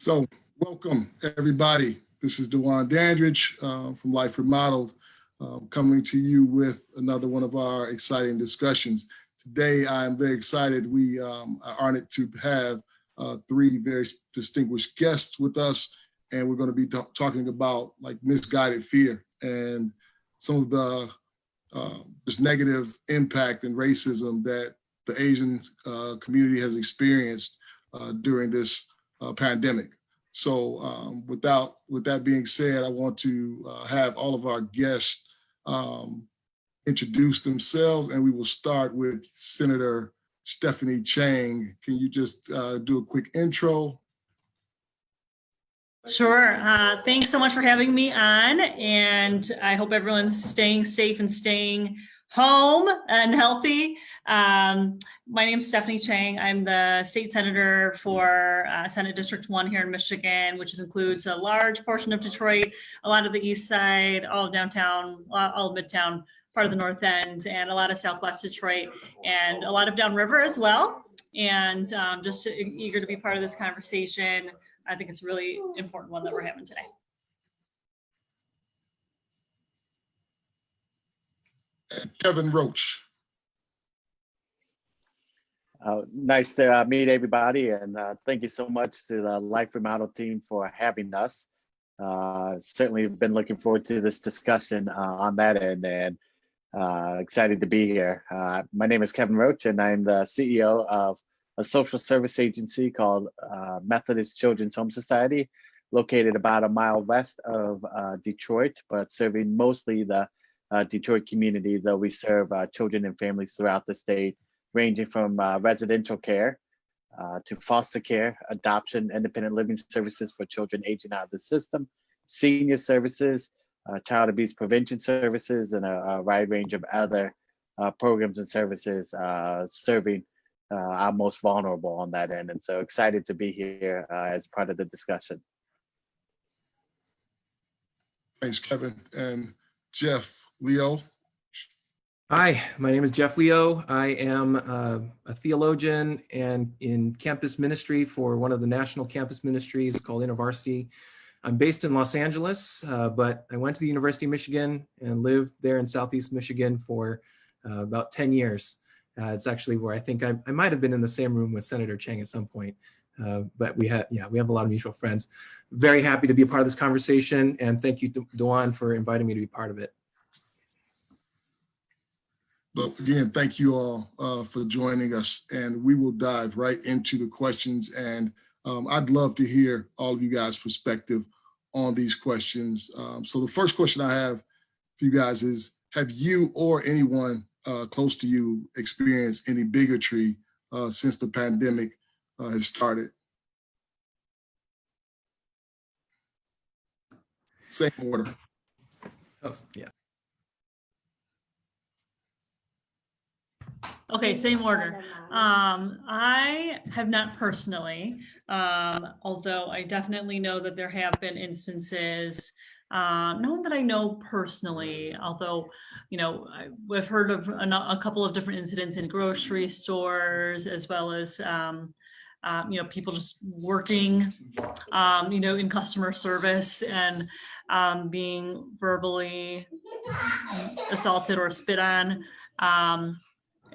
So welcome everybody. This is Dwan Dandridge from Life Remodeled, coming to you with another one of our exciting discussions. Today, I'm very excited. We are honored to have three very distinguished guests with us, and we're going to be talking about like misguided fear and some of the just negative impact and racism that the Asian community has experienced during this pandemic. So with that being said, I want to have all of our guests introduce themselves, and we will start with Senator Stephanie Chang. Can you just do a quick intro? Sure. Thanks so much for having me on, and I hope everyone's staying safe and staying home and healthy. My name is Stephanie Chang. I'm the state senator for Senate District 1 here in Michigan, which includes a large portion of Detroit, a lot of the east side, all of downtown, all of midtown, part of the north end, and a lot of southwest Detroit, and a lot of downriver as well. And just eager to be part of this conversation. I think it's a really important one that we're having today. Kevin Roach. Nice to meet everybody, and thank you so much to the Life Remodeled team for having us. Certainly been looking forward to this discussion on that end, and excited to be here. My name is Kevin Roach, and I'm the CEO of a social service agency called Methodist Children's Home Society, located about a mile west of Detroit, but serving mostly the Detroit community, though we serve children and families throughout the state, ranging from residential care to foster care, adoption, independent living services for children aging out of the system, senior services, child abuse prevention services, and a wide range of other programs and services serving our most vulnerable on that end. And so excited to be here as part of the discussion. Thanks, Kevin. And Jeff Liou. Hi, my name is Jeff Liou. I am a theologian and in campus ministry for one of the national campus ministries called Intervarsity. I'm based in Los Angeles, but I went to the University of Michigan and lived there in Southeast Michigan for about 10 years. It's actually where I think I might have been in the same room with Senator Chang at some point, but we have a lot of mutual friends. Very happy to be a part of this conversation, and thank you, Dwan, for inviting me to be part of it. But again, thank you all for joining us, and we will dive right into the questions. And I'd love to hear all of you guys' perspective on these questions. So the first question I have for you guys is, have you or anyone close to you experienced any bigotry since the pandemic has started? Same order. Oh, yeah. Okay, same order. I have not personally, although I definitely know that there have been instances, not that I know personally, although, you know, I've heard of a couple of different incidents in grocery stores, as well as, you know, people just working, you know, in customer service and being verbally assaulted or spit on.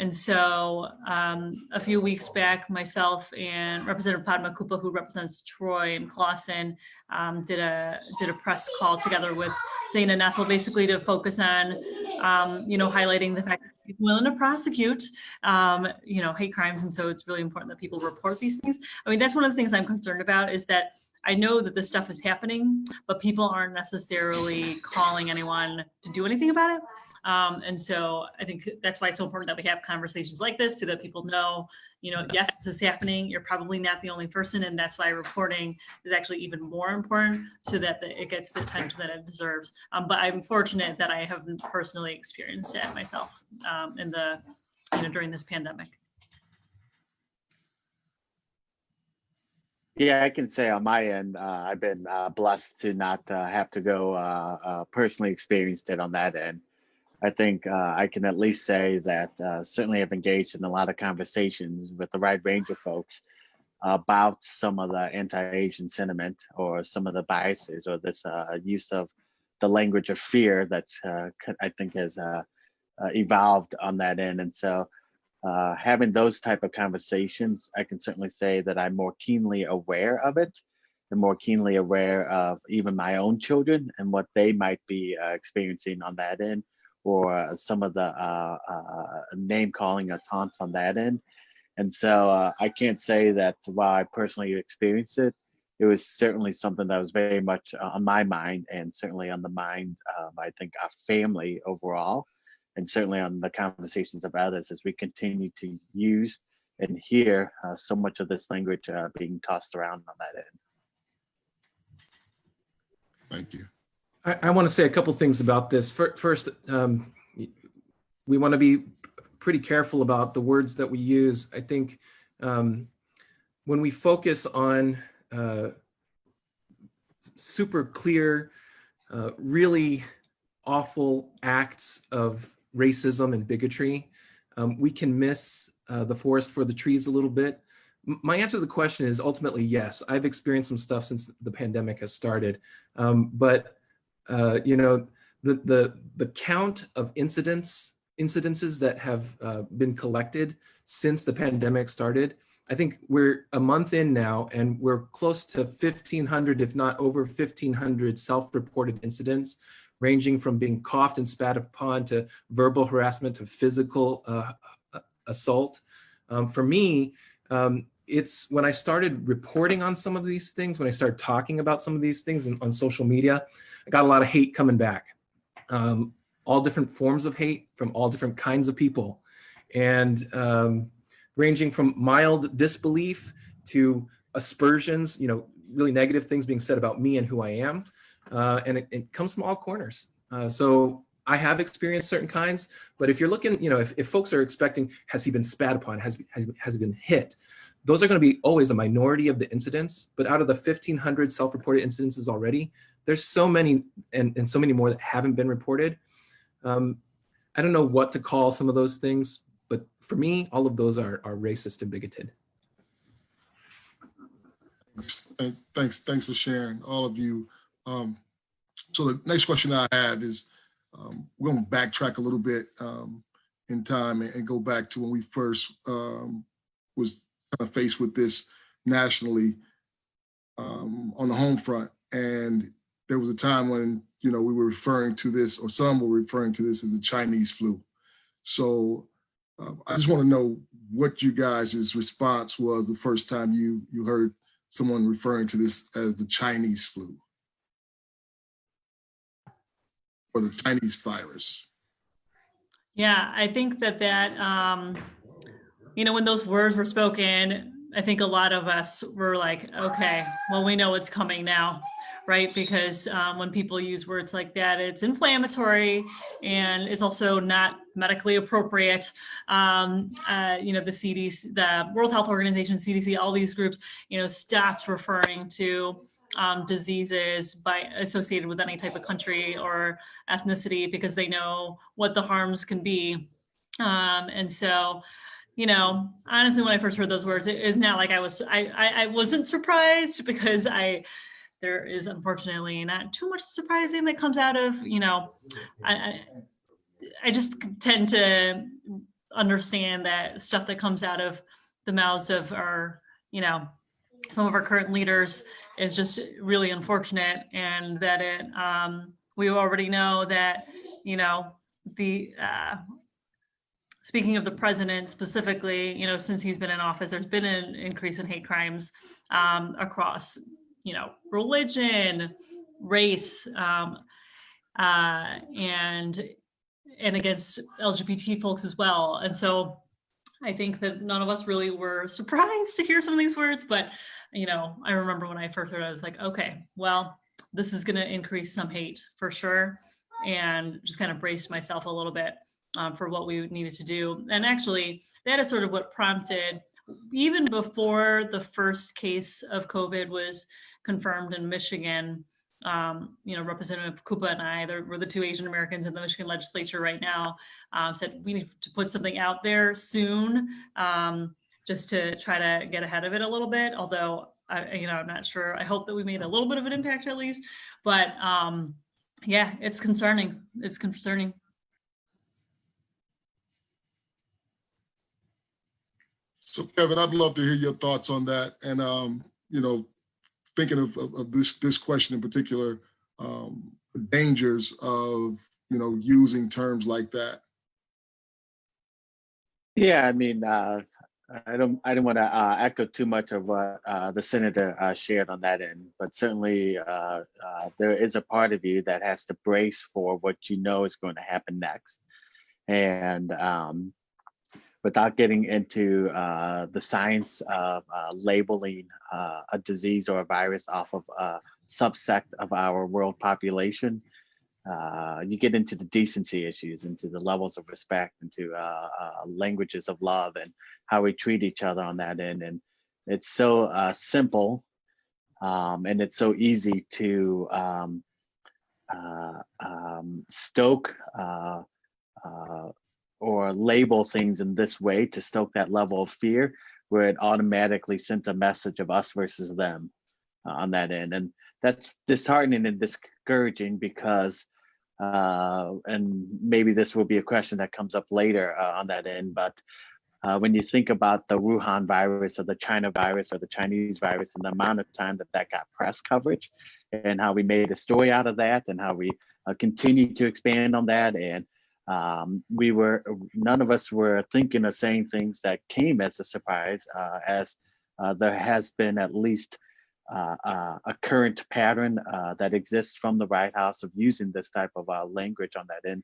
And so a few weeks back, myself and Representative Padma Kupa, who represents Troy and Clawson, did a press call together with Zaina Nessel, basically to focus on, you know, highlighting the fact that people are willing to prosecute, you know, hate crimes. And so it's really important that people report these things. I mean, that's one of the things I'm concerned about, is that I know that this stuff is happening, but people aren't necessarily calling anyone to do anything about it. And so I think that's why it's so important that we have conversations like this, so that people know, you know, yes, this is happening. You're probably not the only person. And that's why reporting is actually even more important, so that it gets the attention that it deserves. But I'm fortunate that I haven't personally experienced it myself in the, you know, during this pandemic. Yeah, I can say on my end, I've been blessed to not have to go personally experienced it on that end. I think I can at least say that certainly I've engaged in a lot of conversations with the wide range of folks about some of the anti-Asian sentiment or some of the biases or this use of the language of fear that's I think has evolved on that end. And so having those type of conversations, I can certainly say that I'm more keenly aware of it and more keenly aware of even my own children and what they might be experiencing on that end, or some of the name calling or taunts on that end. And so I can't say that while I personally experienced it, it was certainly something that was very much on my mind, and certainly on the mind of, I think, our family overall, and certainly on the conversations of others as we continue to use and hear so much of this language being tossed around on that end. Thank you. I want to say a couple things about this. First, we want to be pretty careful about the words that we use. I think when we focus on super clear, really awful acts of racism and bigotry, we can miss the forest for the trees a little bit. My answer to the question is ultimately yes. I've experienced some stuff since the pandemic has started, but you know, the count of incidences that have been collected since the pandemic started, I think we're a month in now, and we're close to 1,500, if not over 1,500 self-reported incidents, ranging from being coughed and spat upon to verbal harassment to physical assault. For me, it's when I started reporting on some of these things, when I started talking about some of these things on social media, I got a lot of hate coming back. All different forms of hate from all different kinds of people. And ranging from mild disbelief to aspersions, you know, really negative things being said about me and who I am. And it comes from all corners. So I have experienced certain kinds, but if you're looking, you know, if folks are expecting, has he been spat upon, has he been hit? Those are going to be always a minority of the incidents, but out of the 1,500 self-reported incidences already, there's so many and so many more that haven't been reported. I don't know what to call some of those things, but for me, all of those are racist and bigoted. Thanks for sharing, all of you. So the next question I have is, we're going to backtrack a little bit in time and go back to when we first was kind of faced with this nationally on the home front. And there was a time when, you know, we were referring to this, or some were referring to this as the Chinese flu. So I just want to know what you guys' response was the first time you heard someone referring to this as the Chinese flu or the Chinese virus. Yeah, I think that you know, when those words were spoken, I think a lot of us were like, okay, well, we know what's coming now, right? Because when people use words like that, it's inflammatory and it's also not medically appropriate. You know, the CDC, the World Health Organization, CDC, all these groups, you know, stopped referring to diseases associated with any type of country or ethnicity because they know what the harms can be. And so, you know, honestly, when I first heard those words, it is not like I wasn't surprised, because there is unfortunately not too much surprising that comes out of, you know, I just tend to understand that stuff that comes out of the mouths of our, you know, some of our current leaders is just really unfortunate, and that we already know that, you know, speaking of the president specifically, you know, since he's been in office, there's been an increase in hate crimes across, you know, religion, race, and against LGBT folks as well. And so I think that none of us really were surprised to hear some of these words, but, you know, I remember when I first heard it, I was like, okay, well, this is going to increase some hate for sure. And just kind of braced myself a little bit for what we needed to do. And actually, that is sort of what prompted, even before the first case of COVID was confirmed in Michigan, you know, Representative Kupa and I, we're the two Asian Americans in the Michigan legislature right now, said we need to put something out there soon just to try to get ahead of it a little bit. Although I'm not sure. I hope that we made a little bit of an impact at least. But yeah, it's concerning. It's concerning. So Kevin, I'd love to hear your thoughts on that. And, thinking of this question in particular, the dangers of, using terms like that. Yeah, I mean, I don't want to echo too much of what the senator shared on that end, but certainly there is a part of you that has to brace for what you know is going to happen next. And without getting into the science of labeling a disease or a virus off of a subsect of our world population, you get into the decency issues, into the levels of respect, into languages of love and how we treat each other on that end. And it's so simple, and it's so easy to stoke or label things in this way to stoke that level of fear, where it automatically sent a message of us versus them on that end. And that's disheartening and discouraging because, and maybe this will be a question that comes up later on that end, but when you think about the Wuhan virus or the China virus or the Chinese virus and the amount of time that got press coverage and how we made a story out of that and how we continue to expand on that. And none of us were thinking or saying things that came as a surprise, as there has been at least a current pattern that exists from the White House of using this type of language on that end,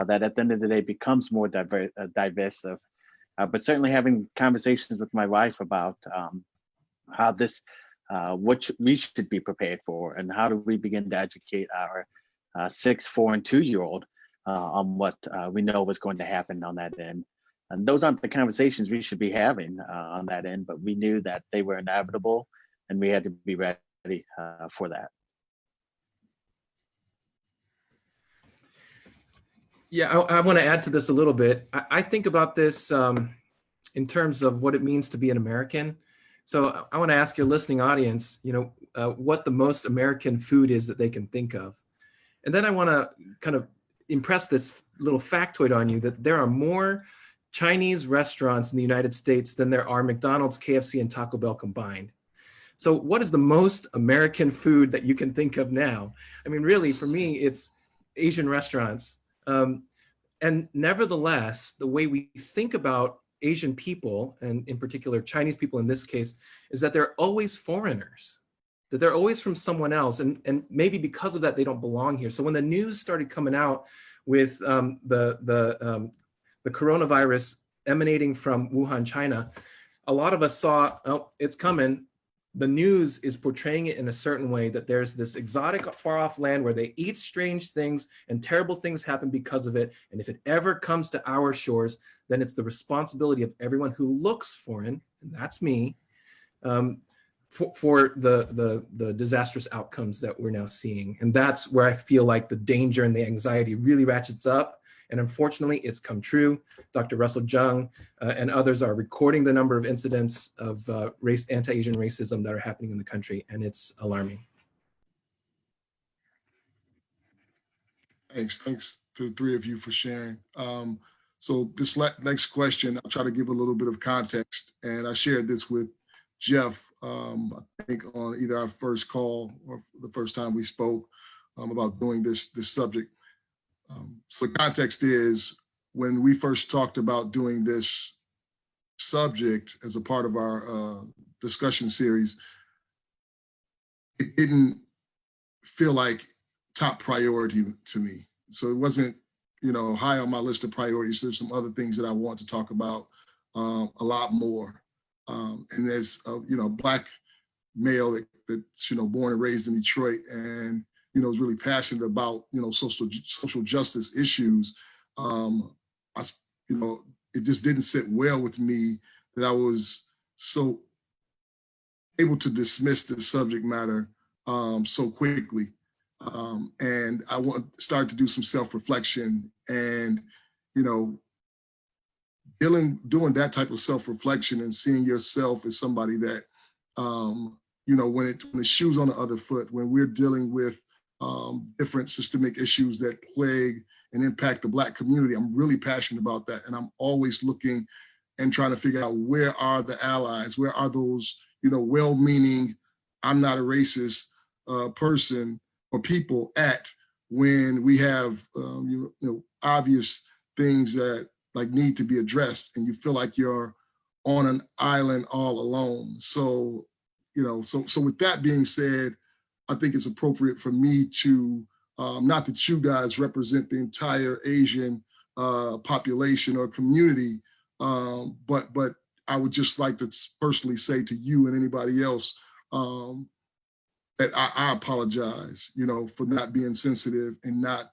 that at the end of the day becomes more divisive. But certainly having conversations with my wife about how this, what we should be prepared for, and how do we begin to educate our 6, 4, and 2-year-old on what we know was going to happen on that end. And those aren't the conversations we should be having on that end, but we knew that they were inevitable and we had to be ready for that. Yeah, I want to add to this a little bit. I think about this in terms of what it means to be an American. So I want to ask your listening audience, what the most American food is that they can think of. And then I want to kind of impress this little factoid on you that there are more Chinese restaurants in the United States than there are McDonald's, KFC, and Taco Bell combined. So what is the most American food that you can think of now? I mean, really, for me, it's Asian restaurants. And nevertheless, the way we think about Asian people, and in particular Chinese people in this case, is that they're always foreigners, that they're always from someone else. And maybe because of that, they don't belong here. So when the news started coming out with the coronavirus emanating from Wuhan, China, a lot of us saw, oh, it's coming. The news is portraying it in a certain way that there's this exotic far off land where they eat strange things and terrible things happen because of it. And if it ever comes to our shores, then it's the responsibility of everyone who looks foreign, and that's me, for the disastrous outcomes that we're now seeing. And that's where I feel like the danger and the anxiety really ratchets up. And unfortunately, it's come true. Dr. Russell Jung and others are recording the number of incidents of anti-Asian racism that are happening in the country, and it's alarming. Thanks to the three of you for sharing. So this next question, I'll try to give a little bit of context, and I shared this with Jeff, I think on either our first call or the first time we spoke about doing this subject. So the context is, when we first talked about doing this subject as a part of our discussion series, it didn't feel like top priority to me. So it wasn't, high on my list of priorities. There's some other things that I want to talk about a lot more. And as a Black male that's born and raised in Detroit, and is really passionate about social justice issues. It just didn't sit well with me that I was so able to dismiss the subject matter so quickly. And I started to do some self-reflection, and doing that type of self-reflection and seeing yourself as somebody that, when the shoe's on the other foot, when we're dealing with different systemic issues that plague and impact the Black community, I'm really passionate about that. And I'm always looking and trying to figure out, where are the allies? Where are those, well-meaning, I'm not a racist person or people at, when we have, obvious things that need to be addressed, and you feel like you're on an island all alone. So, so with that being said, I think it's appropriate for me to, not that you guys represent the entire Asian population or community, but I would just like to personally say to you and anybody else that I apologize, for not being sensitive and not,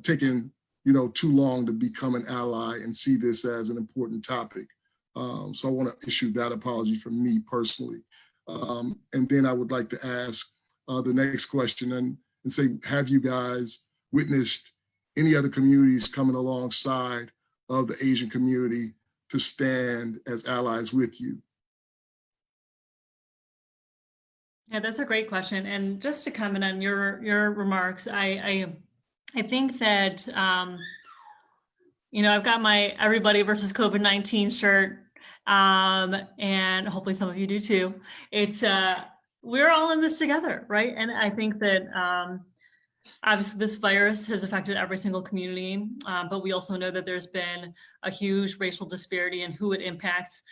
taking, too long to become an ally and see this as an important topic. So I want to issue that apology from me personally. And then I would like to ask the next question and say, have you guys witnessed any other communities coming alongside of the Asian community to stand as allies with you? Yeah, that's a great question. And just to comment on your remarks, I think that, I've got my Everybody versus COVID-19 shirt, and hopefully some of you do too. It's, we're all in this together, right? And I think that obviously this virus has affected every single community, but we also know that there's been a huge racial disparity in who it impacts.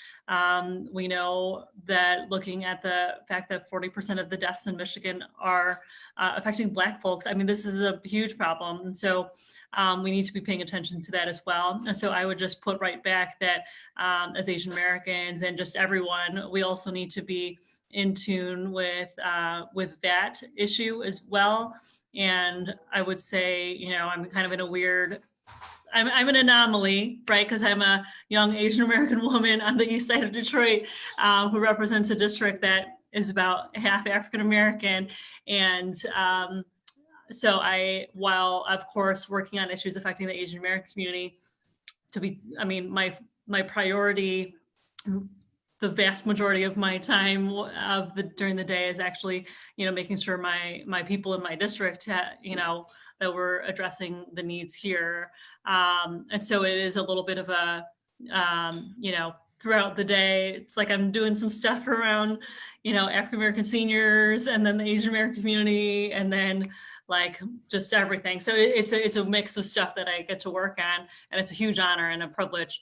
We know that looking at the fact that 40% of the deaths in Michigan are affecting Black folks, I mean, this is a huge problem. And so we need to be paying attention to that as well. And so I would just put right back that as Asian Americans and just everyone, we also need to be in tune with that issue as well. And I would say, I'm kind of in a weird, I'm an anomaly, right? Because I'm a young Asian American woman on the east side of Detroit who represents a district that is about half African American. And so while of course working on issues affecting the Asian American community, my priority, the vast majority of my time during the day is actually, making sure my people in my district, that we're addressing the needs here. And so it is a little bit of a, throughout the day, it's like I'm doing some stuff around, African-American seniors and then the Asian American community, and then like just everything. So it's a mix of stuff that I get to work on, and it's a huge honor and a privilege.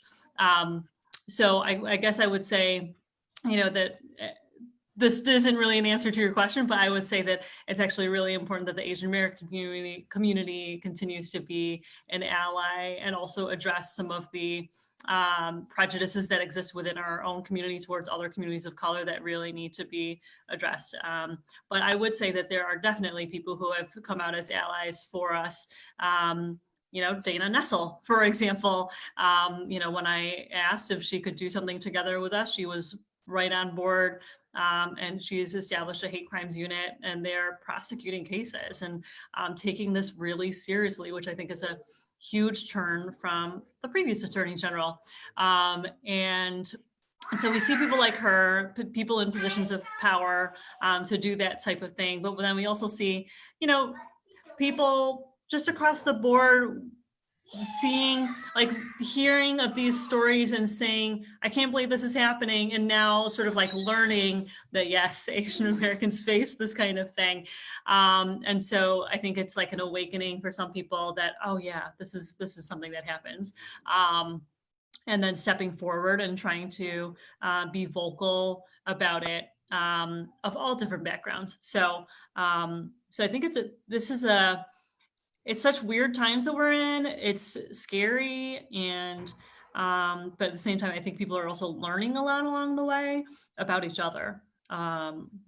So I guess I would say, that this isn't really an answer to your question, but I would say that it's actually really important that the Asian American community continues to be an ally and also address some of the prejudices that exist within our own community towards other communities of color that really need to be addressed. But I would say that there are definitely people who have come out as allies for us. Dana Nessel, for example, when I asked if she could do something together with us, she was right on board. And she's established a hate crimes unit, and they're prosecuting cases and taking this really seriously, which I think is a huge turn from the previous Attorney General. And so we see people like her, people in positions of power to do that type of thing. But then we also see, people just across the board hearing of these stories and saying, I can't believe this is happening. And now sort of like learning that, yes, Asian Americans face this kind of thing. And so I think it's like an awakening for some people that, oh yeah, this is something that happens. And then stepping forward and trying to be vocal about it of all different backgrounds. So I think it's such weird times that we're in. It's scary, and but at the same time, I think people are also learning a lot along the way about each other,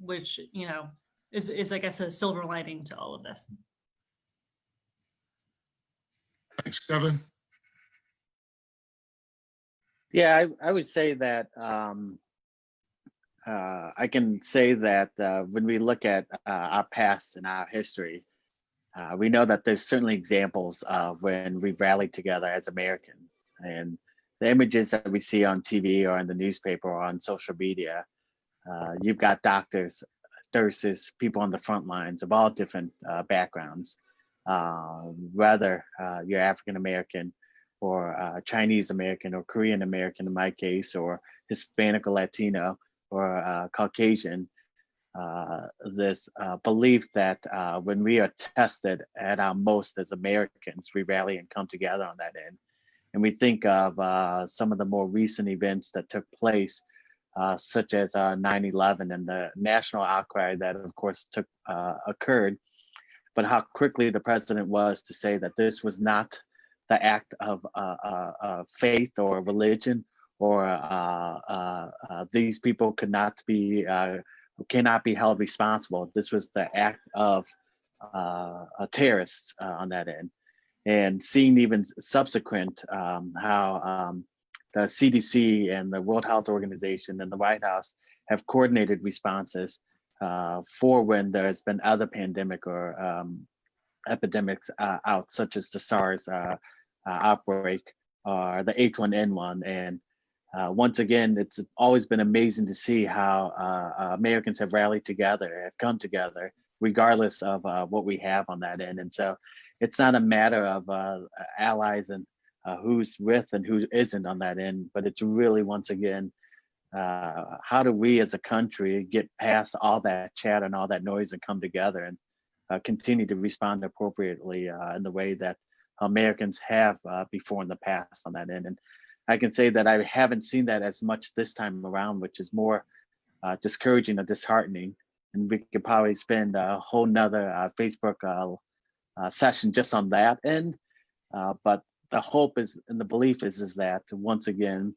which is I guess a silver lining to all of this. Thanks, Kevin. Yeah, I would say that I can say that when we look at our past and our history, we know that there's certainly examples of when we rallied together as Americans, and the images that we see on TV or in the newspaper or on social media. You've got doctors, nurses, people on the front lines of all different backgrounds, whether you're African American or Chinese American or Korean American in my case, or Hispanic or Latino or Caucasian. This belief that when we are tested at our most as Americans, we rally and come together on that end. And we think of some of the more recent events that took place, such as 9/11 and the national outcry that, of course, occurred, but how quickly the president was to say that this was not the act of faith or religion, or these people cannot be held responsible. This was the act of terrorists on that end. And seeing even subsequent how the CDC and the World Health Organization and the White House have coordinated responses for when there's been other pandemic or epidemics out, such as the SARS outbreak or the H1N1. And once again, it's always been amazing to see how Americans have rallied together, have come together, regardless of what we have on that end. And so it's not a matter of allies and who's with and who isn't on that end, but it's really, once again, how do we as a country get past all that chatter and all that noise and come together and continue to respond appropriately in the way that Americans have before in the past on that end. And I can say that I haven't seen that as much this time around, which is more discouraging or disheartening. And we could probably spend a whole nother Facebook session just on that end. But the hope is, and the belief is that, once again,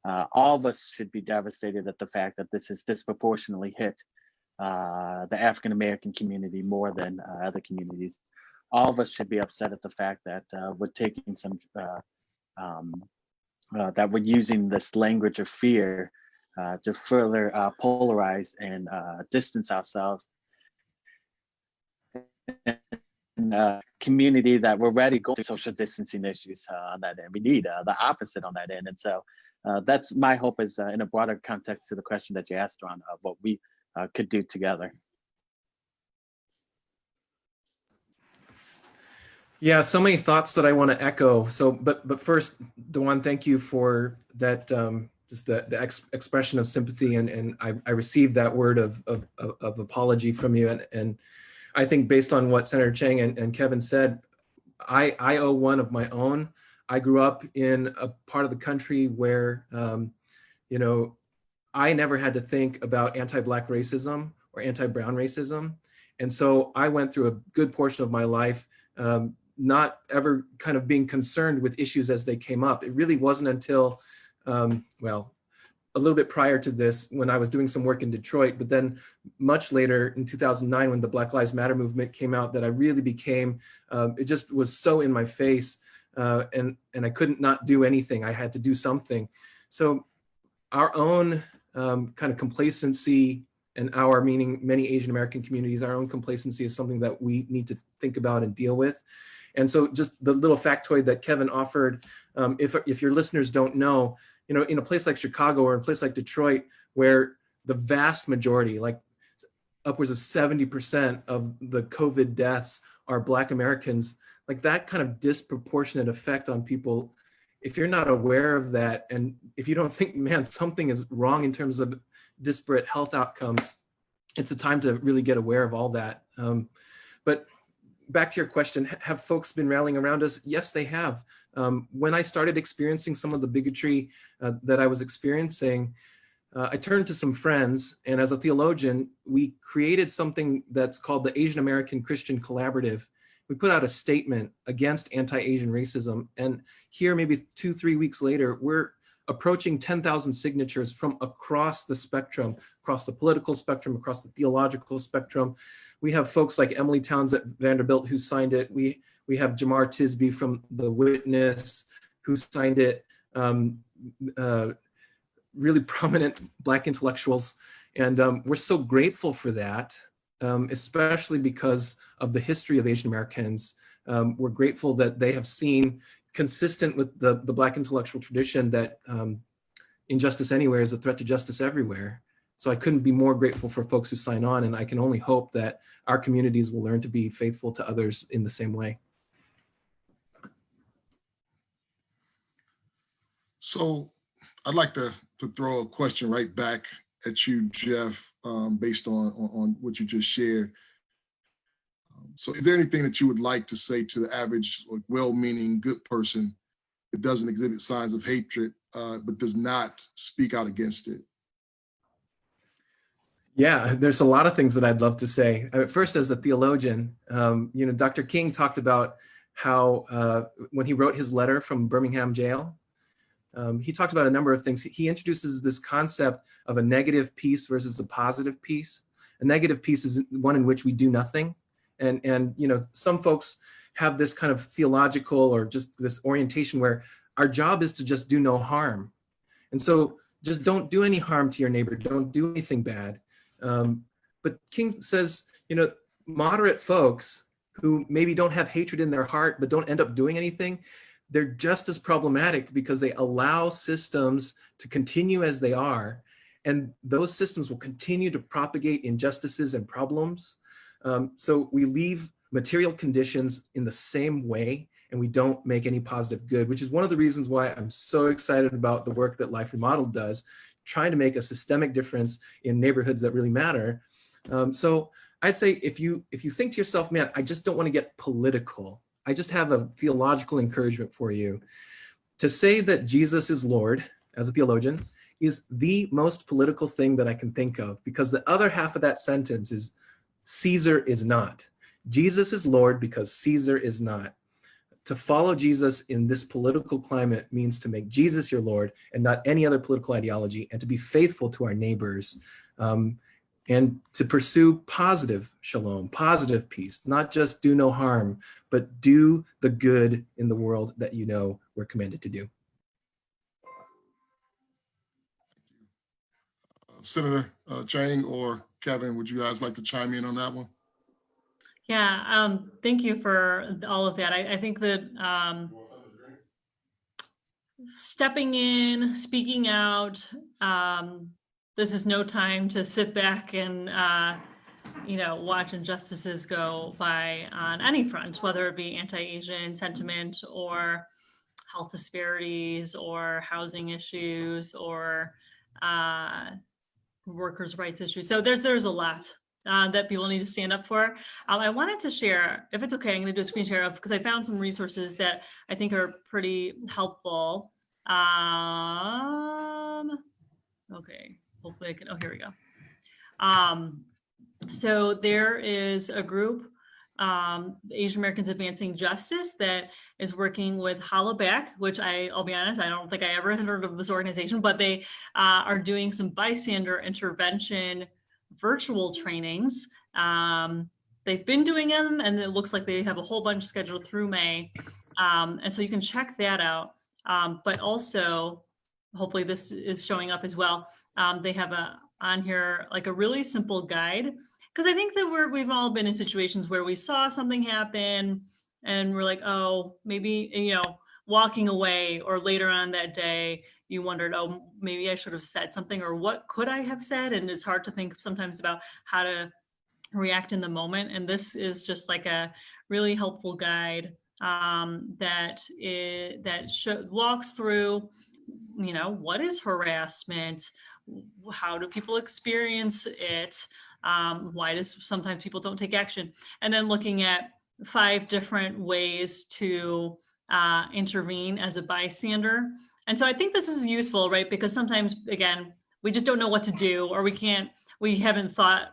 all of us should be devastated at the fact that this has disproportionately hit the African-American community more than other communities. All of us should be upset at the fact that we're taking some, that we're using this language of fear to further polarize and distance ourselves in a community that we're already going through social distancing issues on that end. We need the opposite on that end. And so that's my hope, is in a broader context to the question that you asked on what we could do together. Yeah, so many thoughts that I want to echo. So, but first, Dwan, thank you for that, just the expression of sympathy, and I received that word of apology from you, and I think based on what Senator Chang and Kevin said, I owe one of my own. I grew up in a part of the country where, you know, I never had to think about anti-Black racism or anti-brown racism, and so I went through a good portion of my life not ever kind of being concerned with issues as they came up. It really wasn't until, well, a little bit prior to this, when I was doing some work in Detroit, but then much later in 2009, when the Black Lives Matter movement came out, that I really became, it just was so in my face, and I couldn't not do anything. I had to do something. So our own kind of complacency, and our, meaning many Asian American communities, our own complacency is something that we need to think about and deal with. And so just the little factoid that Kevin offered, if your listeners don't know, you know, in a place like Chicago or in a place like Detroit, where the vast majority, like upwards of 70% of the COVID deaths are Black Americans, like that kind of disproportionate effect on people, if you're not aware of that, and if you don't think, man, something is wrong in terms of disparate health outcomes, it's a time to really get aware of all that. But back to your question, have folks been rallying around us? Yes, they have. When I started experiencing some of the bigotry that I was experiencing, I turned to some friends, and as a theologian, we created something that's called the Asian American Christian Collaborative. We put out a statement against anti-Asian racism, and here, maybe 2-3 weeks later, we're approaching 10,000 signatures from across the spectrum, across the political spectrum, across the theological spectrum. We have folks like Emily Towns at Vanderbilt who signed it. We have Jamar Tisby from The Witness who signed it. Really prominent Black intellectuals. And we're so grateful for that. especially because of the history of Asian Americans. We're grateful that they have seen, consistent with the Black intellectual tradition, that injustice anywhere is a threat to justice everywhere. So I couldn't be more grateful for folks who sign on, and I can only hope that our communities will learn to be faithful to others in the same way. So I'd like to throw a question right back at you, Jeff, based on what you just shared. So is there anything that you would like to say to the average, like, well-meaning, good person that doesn't exhibit signs of hatred, but does not speak out against it? Yeah, there's a lot of things that I'd love to say. First, as a theologian, Dr. King talked about how when he wrote his letter from Birmingham jail, he talked about a number of things. He introduces this concept of a negative peace versus a positive peace. A negative peace is one in which we do nothing. And some folks have this kind of theological or just this orientation where our job is to just do no harm. And so just don't do any harm to your neighbor. Don't do anything bad. But King says, moderate folks who maybe don't have hatred in their heart, but don't end up doing anything, they're just as problematic because they allow systems to continue as they are. And those systems will continue to propagate injustices and problems. So we leave material conditions in the same way, and we don't make any positive good, which is one of the reasons why I'm so excited about the work that Life Remodeled does, trying to make a systemic difference in neighborhoods that really matter. So I'd say if you think to yourself, man, I just don't want to get political, I just have a theological encouragement for you. To say that Jesus is Lord, as a theologian, is the most political thing that I can think of, because the other half of that sentence is Caesar is not. Jesus is Lord because Caesar is not. To follow Jesus in this political climate means to make Jesus your Lord and not any other political ideology, and to be faithful to our neighbors, and to pursue positive shalom, positive peace, not just do no harm, but do the good in the world that we're commanded to do. Senator Chang or Kevin, would you guys like to chime in on that one? Yeah, thank you for all of that. I think that stepping in, speaking out, this is no time to sit back and watch injustices go by on any front, whether it be anti-Asian sentiment or health disparities or housing issues or workers' rights issues. So there's a lot that people need to stand up for. I wanted to share, if it's okay, I'm going to do a screen share of, because I found some resources that I think are pretty helpful. Okay, hopefully I can, oh, here we go. So there is a group, Asian Americans Advancing Justice, that is working with Hollaback, which I'll be honest, I don't think I ever had heard of this organization, but they are doing some bystander intervention virtual trainings. They've been doing them, and it looks like they have a whole bunch scheduled through May. And so you can check that out. But also, hopefully this is showing up as well. They have on here like a really simple guide, because I think that we've all been in situations where we saw something happen and we're like, oh, maybe, walking away, or later on that day, you wondered, oh, maybe I should have said something, or what could I have said? And it's hard to think sometimes about how to react in the moment. And this is just like a really helpful guide that walks through, what is harassment? How do people experience it? Why does sometimes people don't take action? And then looking at 5 different ways to intervene as a bystander. And so I think this is useful, right? Because sometimes, again, we just don't know what to do, or we haven't thought,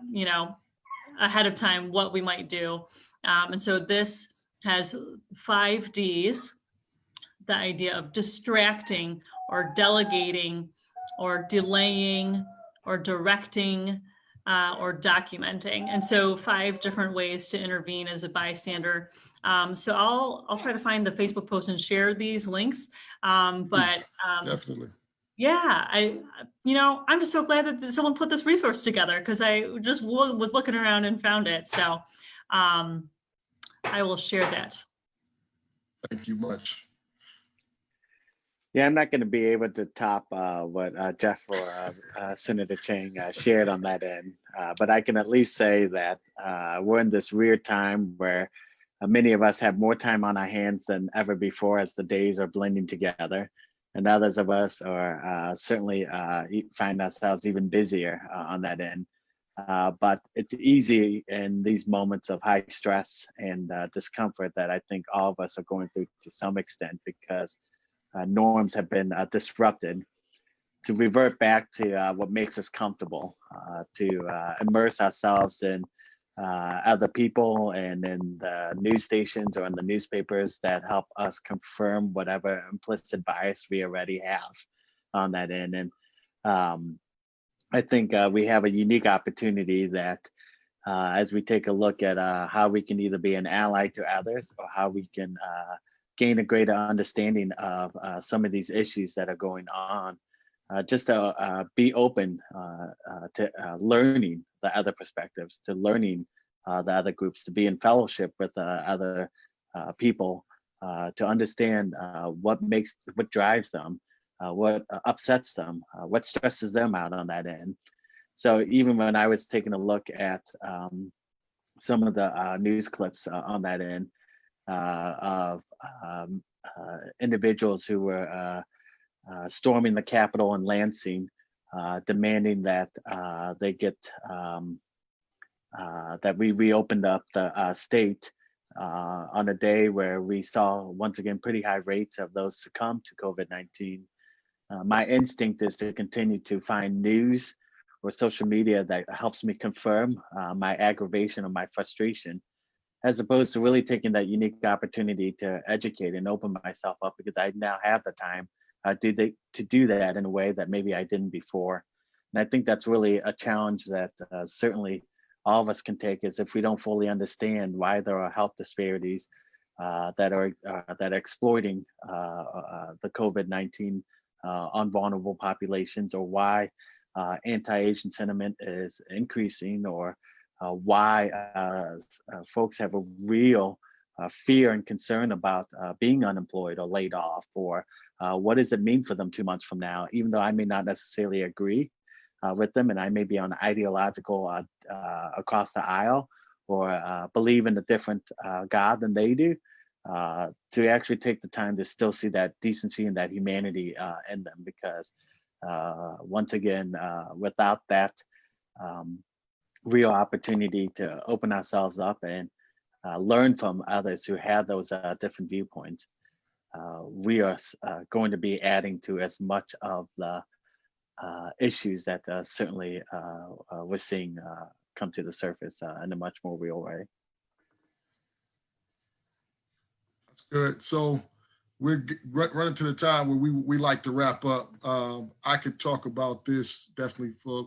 ahead of time what we might do. And so this has 5 Ds, the idea of distracting or delegating or delaying or directing or documenting. And so 5 different ways to intervene as a bystander. So I'll try to find the Facebook post and share these links. But definitely. yeah, I'm just so glad that someone put this resource together, because I just was looking around and found it. So I will share that. Thank you much. Yeah, I'm not going to be able to top what Jeff or Senator Chang shared on that end, but I can at least say that we're in this weird time where many of us have more time on our hands than ever before as the days are blending together, and others of us are certainly find ourselves even busier on that end. But it's easy in these moments of high stress and discomfort that I think all of us are going through to some extent, because norms have been disrupted, to revert back to what makes us comfortable, to immerse ourselves in other people and in the news stations or in the newspapers that help us confirm whatever implicit bias we already have on that end. And I think we have a unique opportunity that as we take a look at how we can either be an ally to others, or how we can gain a greater understanding of some of these issues that are going on, just to be open to learning the other perspectives, to learning the other groups, to be in fellowship with other people, to understand what drives them, what upsets them, what stresses them out on that end. So even when I was taking a look at some of the news clips on that end, of individuals who were storming the Capitol in Lansing, demanding that they get that we reopened up the state on a day where we saw once again pretty high rates of those succumb to COVID-19. My instinct is to continue to find news or social media that helps me confirm my aggravation or my frustration, as opposed to really taking that unique opportunity to educate and open myself up, because I now have the time to do that in a way that maybe I didn't before. And I think that's really a challenge that certainly all of us can take, is if we don't fully understand why there are health disparities that are exploiting the COVID-19 on vulnerable populations, or why anti-Asian sentiment is increasing, or why folks have a real fear and concern about being unemployed or laid off, or what does it mean for them 2 months from now, even though I may not necessarily agree with them, and I may be on ideological across the aisle, or believe in a different God than they do, to actually take the time to still see that decency and that humanity in them, because once again, without that real opportunity to open ourselves up and learn from others who have those different viewpoints, we are going to be adding to as much of the issues that certainly we're seeing come to the surface in a much more real way. That's good. So we're running to the time where we like to wrap up. I could talk about this definitely for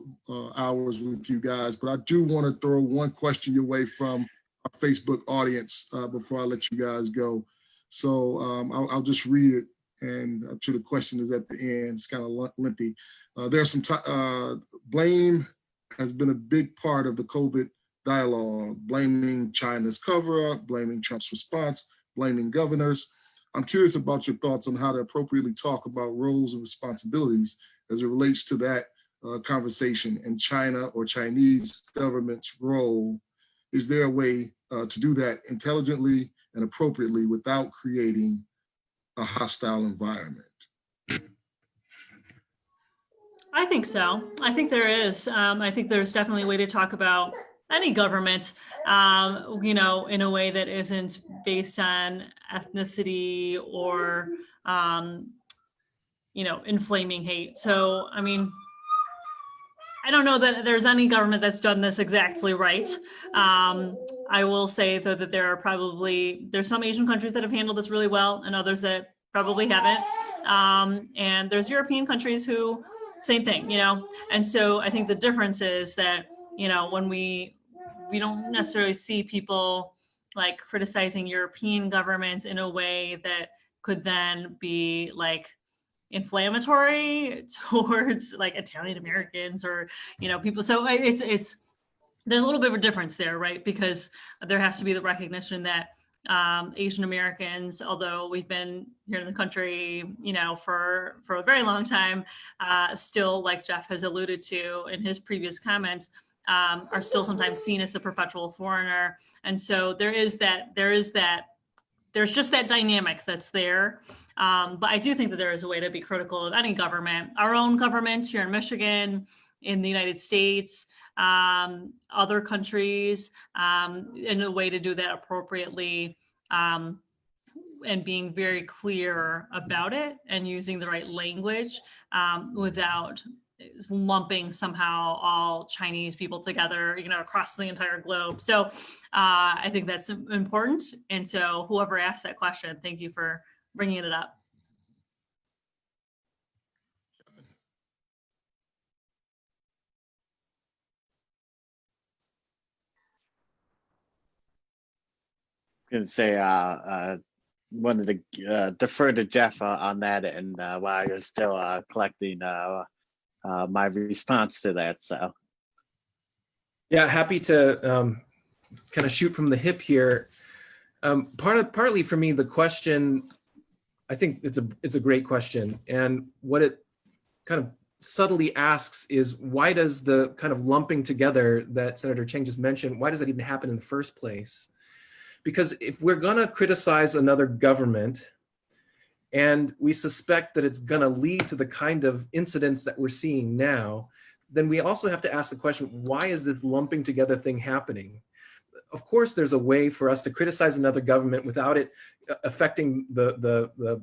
hours with you guys, but I do want to throw one question your way from our Facebook audience before I let you guys go. So I'll just read it, and I'm sure the question is at the end. It's kind of lengthy. There's some blame has been a big part of the COVID dialogue, blaming China's cover-up, blaming Trump's response, blaming governors. I'm curious about your thoughts on how to appropriately talk about roles and responsibilities as it relates to that conversation, and China or Chinese government's role. Is there a way to do that intelligently and appropriately without creating a hostile environment? I think so. I think there is. I think there's definitely a way to talk about any government, in a way that isn't based on ethnicity or, inflaming hate. So, I mean, I don't know that there's any government that's done this exactly right. I will say though that there's some Asian countries that have handled this really well, and others that probably haven't. And there's European countries who, same thing, And so I think the difference is that, when we don't necessarily see people like criticizing European governments in a way that could then be like, inflammatory towards like Italian Americans or, people. So it's there's a little bit of a difference there, right? Because there has to be the recognition that Asian Americans, although we've been here in the country, for a very long time, still, like Jeff has alluded to in his previous comments, are still sometimes seen as the perpetual foreigner. And so there's just that dynamic that's there. But I do think that there is a way to be critical of any government, our own government here in Michigan, in the United States, other countries, in a way to do that appropriately, and being very clear about it and using the right language, without lumping somehow all Chinese people together, across the entire globe. So I think that's important. And so whoever asked that question, thank you for bringing it up. Going to say, wanted to defer to Jeff on that, and while I was still collecting my response to that. So, Yeah, happy to kind of shoot from the hip here. Partly for me, the question, I think it's a great question, and what it kind of subtly asks is, why does the kind of lumping together that Senator Chang just mentioned, why does that even happen in the first place? Because if we're going to criticize another government and we suspect that it's going to lead to the kind of incidents that we're seeing now, then we also have to ask the question, why is this lumping together thing happening? Of course, there's a way for us to criticize another government without it affecting the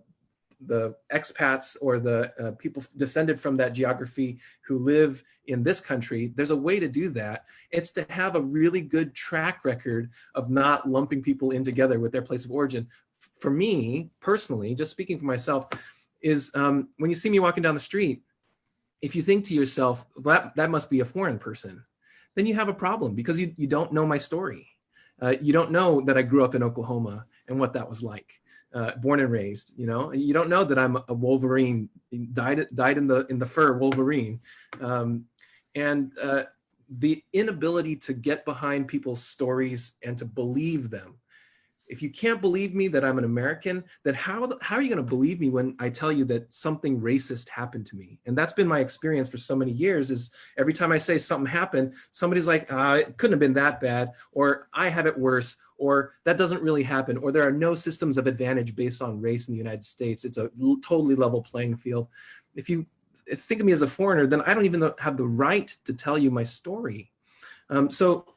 expats or the people descended from that geography who live in this country. There's a way to do that. It's to have a really good track record of not lumping people in together with their place of origin. For me, personally, just speaking for myself, is when you see me walking down the street, if you think to yourself, that must be a foreign person, then you have a problem because you don't know my story. You don't know that I grew up in Oklahoma and what that was like. Born and raised, you don't know that I'm a Wolverine, died in the fur Wolverine, and the inability to get behind people's stories and to believe them. If you can't believe me that I'm an American, then how are you going to believe me when I tell you that something racist happened to me? And that's been my experience for so many years, is every time I say something happened, somebody's like, it couldn't have been that bad, or I have it worse, or that doesn't really happen, or there are no systems of advantage based on race in the United States. It's a totally level playing field. If you think of me as a foreigner, then I don't even have the right to tell you my story. So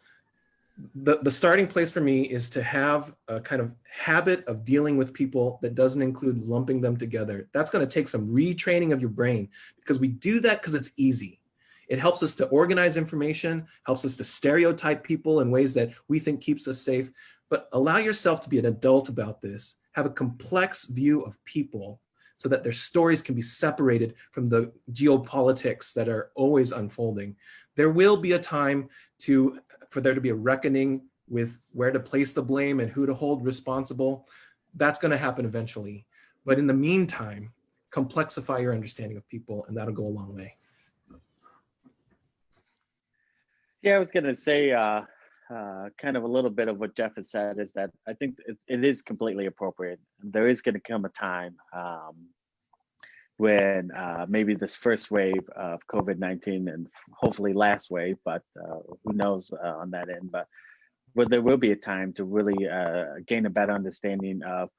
the starting place for me is to have a kind of habit of dealing with people that doesn't include lumping them together. That's going to take some retraining of your brain, because we do that because it's easy. It helps us to organize information, helps us to stereotype people in ways that we think keeps us safe. But allow yourself to be an adult about this. Have a complex view of people so that their stories can be separated from the geopolitics that are always unfolding. There will be a time for there to be a reckoning with where to place the blame and who to hold responsible. That's going to happen eventually. But in the meantime, complexify your understanding of people, and that'll go a long way. yeah, I was going to say kind of a little bit of what Jeff has said, is that I think it is completely appropriate. There is going to come a time when maybe this first wave of COVID-19, and hopefully last wave, but who knows on that end, but there will be a time to really gain a better understanding of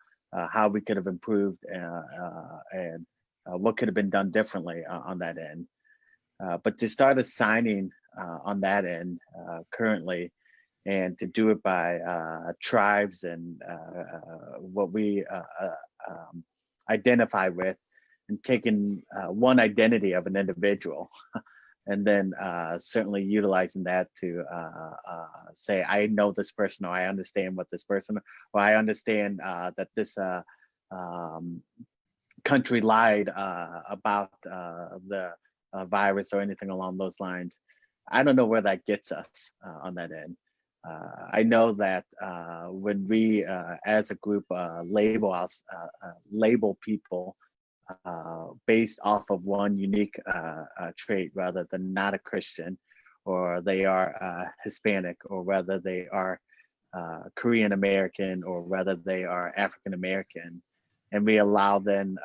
how we could have improved and what could have been done differently on that end. But to start assigning on that end currently, and to do it by tribes and what we identify with, and taking one identity of an individual, and then certainly utilizing that to say, I know this person, or I understand what this person, or I understand that this country lied about the virus or anything along those lines. I don't know where that gets us on that end. I know that when we as a group label people based off of one unique trait, rather than not a Christian, or they are Hispanic, or whether they are Korean American, or whether they are African American. And we allow then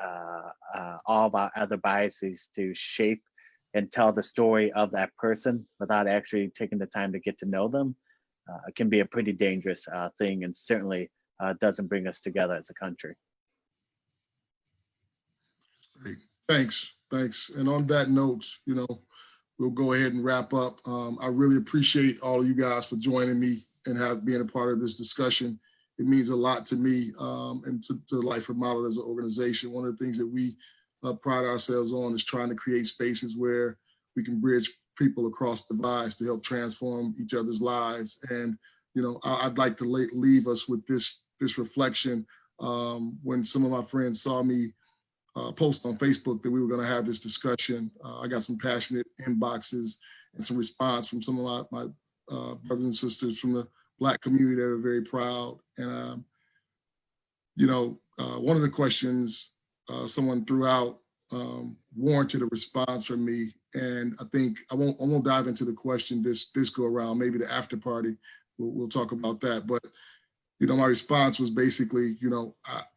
all of our other biases to shape and tell the story of that person without actually taking the time to get to know them. It can be a pretty dangerous thing, and certainly doesn't bring us together as a country. Great. Thanks. And on that note, we'll go ahead and wrap up. I really appreciate all of you guys for joining me and being a part of this discussion. It means a lot to me and to Life Remodeled as an organization. One of the things that we pride ourselves on is trying to create spaces where we can bridge people across divides to help transform each other's lives. And I'd like to leave us with this reflection. When some of my friends saw me post on Facebook that we were going to have this discussion, I got some passionate inboxes and some response from some of my brothers and sisters from the Black community that are very proud. And one of the questions someone threw out warranted a response from me, and I think I won't dive into the question this go around. Maybe the after party we'll talk about that. But my response was basically,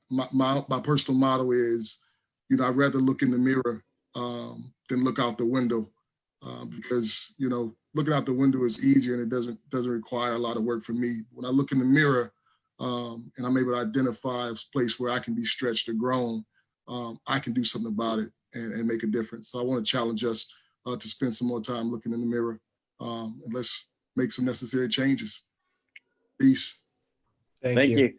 my personal motto is, I'd rather look in the mirror than look out the window, because looking out the window is easier and it doesn't require a lot of work for me. When I look in the mirror and I'm able to identify a place where I can be stretched or grown, I can do something about it and make a difference. So I want to challenge us to spend some more time looking in the mirror, and let's make some necessary changes. Peace. Thank you.